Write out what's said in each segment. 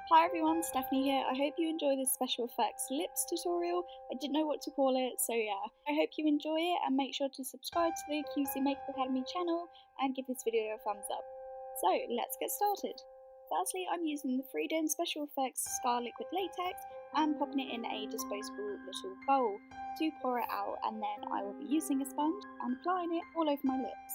Hi everyone, Stephanie here. I hope you enjoy this special effects lips tutorial. I didn't know what to call it, so yeah. I hope you enjoy it and make sure to subscribe to the QC Makeup Academy channel and give this video a thumbs up. So let's get started. Firstly, I'm using the Freedom Special Effects Scar Liquid Latex and popping it in a disposable little bowl to pour it out, and then I will be using a sponge and applying it all over my lips.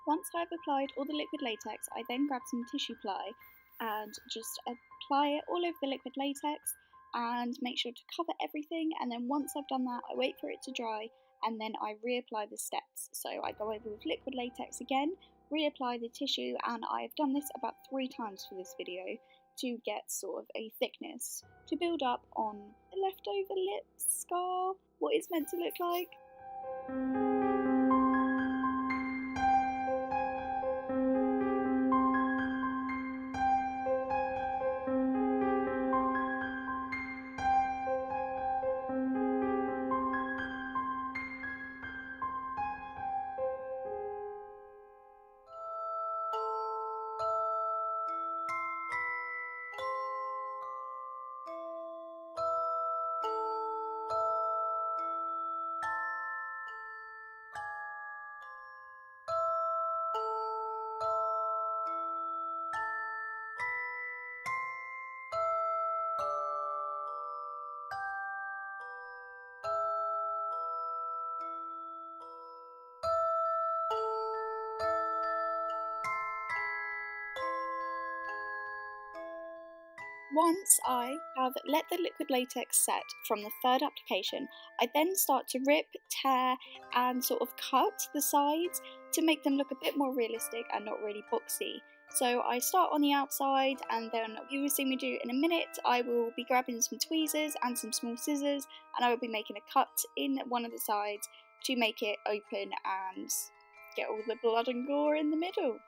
Once I've applied all the liquid latex, I then grab some tissue ply and just apply it all over the liquid latex and make sure to cover everything, and then once I've done that I wait for it to dry and then I reapply the steps. So I go over with liquid latex again, reapply the tissue, and I've done this about 3 times for this video to get sort of a thickness to build up on the leftover lip scar, what it's meant to look like. Once I have let the liquid latex set from the third application, I then start to rip, tear and sort of cut the sides to make them look a bit more realistic and not really boxy. So I start on the outside, and then you will see me do in a minute. I will be grabbing some tweezers and some small scissors, and I will be making a cut in one of the sides to make it open and get all the blood and gore in the middle.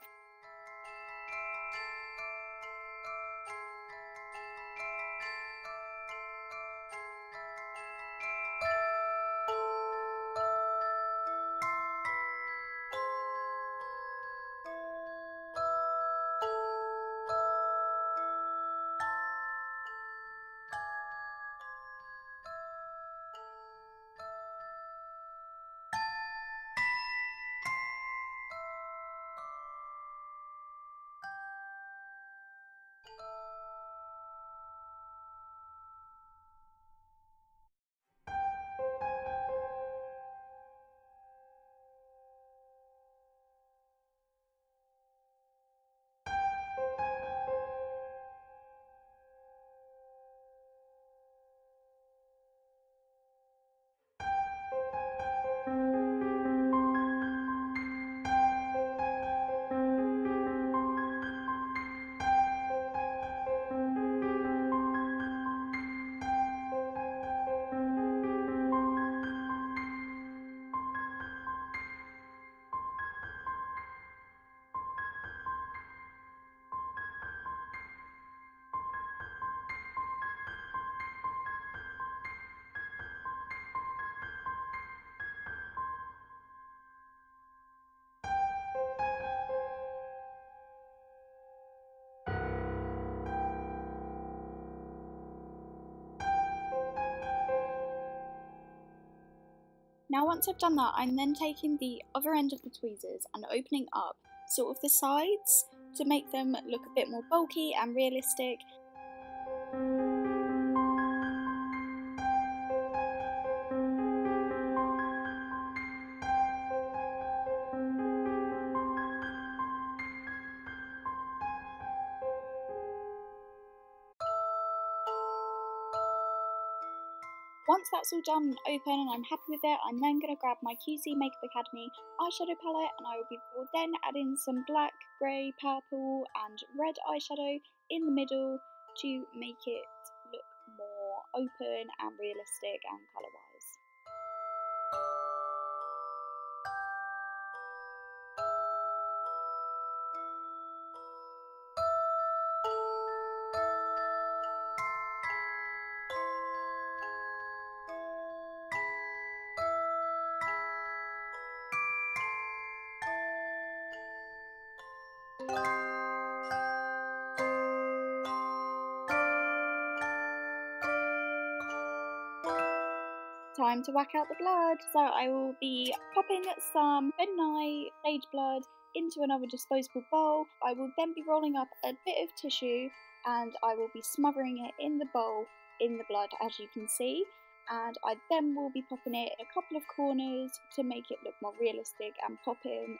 Now once I've done that, I'm then taking the other end of the tweezers and opening up sort of the sides to make them look a bit more bulky and realistic. Once that's all done and open and I'm happy with it, I'm then going to grab my QC Makeup Academy eyeshadow palette, and I will then add in some black, grey, purple and red eyeshadow in the middle to make it look more open and realistic and colour-wise. Time to whack out the blood. So I will be popping some Ben Nye stage blood into another disposable bowl. I will then be rolling up a bit of tissue and I will be smothering it in the bowl in the blood, as you can see. And I then will be popping it in a couple of corners to make it look more realistic and pop in.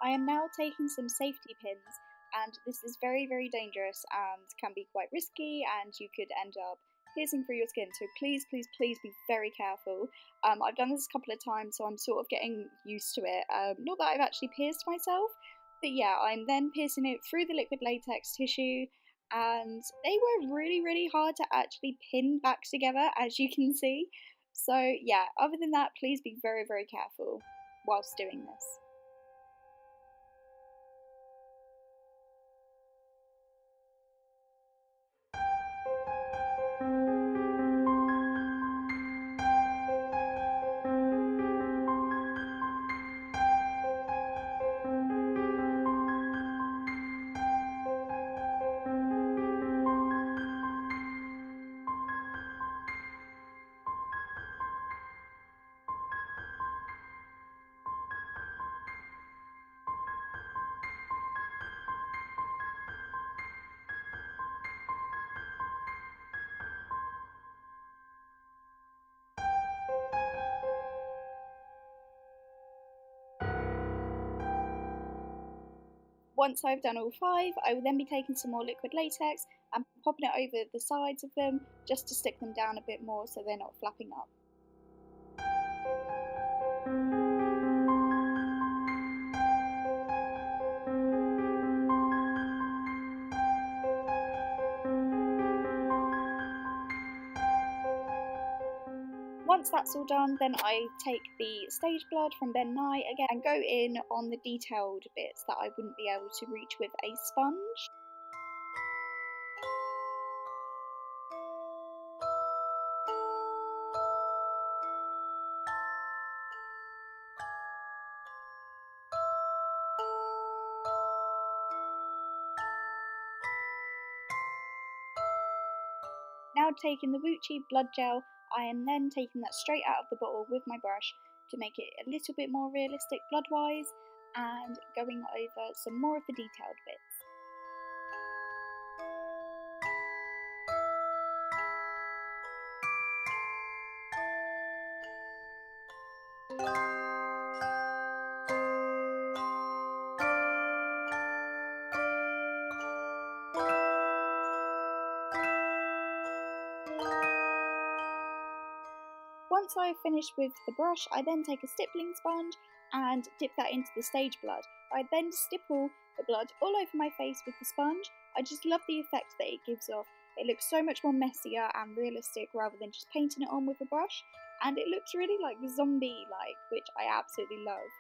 I am now taking some safety pins, and this is very, very dangerous and can be quite risky, and you could end up piercing through your skin, so please, please, please be very careful. I've done this a couple of times, so I'm sort of getting used to it. Not that I've actually pierced myself, but yeah, I'm then piercing it through the liquid latex tissue, and they were really, really hard to actually pin back together, as you can see. So yeah, other than that, please be very, very careful whilst doing this. Once I've done all 5, I will then be taking some more liquid latex and popping it over the sides of them just to stick them down a bit more so they're not flapping up. Once that's all done, then I take the stage blood from Ben Nye again and go in on the detailed bits that I wouldn't be able to reach with a sponge. Now taking the Wuchi blood gel, I am then taking that straight out of the bottle with my brush to make it a little bit more realistic blood-wise and going over some more of the detailed bits. Once I've finished with the brush, I then take a stippling sponge and dip that into the stage blood. I then stipple the blood all over my face with the sponge. I just love the effect that it gives off. It looks so much more messier and realistic rather than just painting it on with a brush, and it looks really like zombie-like, which I absolutely love.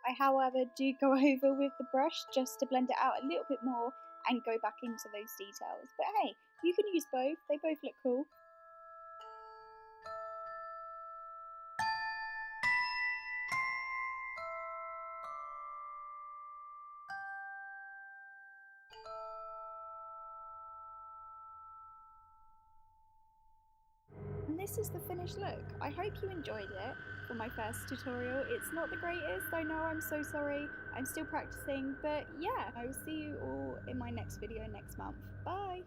I, however, do go over with the brush just to blend it out a little bit more and go back into those details. But hey, you can use both, they both look cool. And this is the finished look. I hope you enjoyed it for my first tutorial. It's not the greatest, I know, I'm so sorry. I'm still practicing, but yeah, I will see you all in my next video next month. Bye!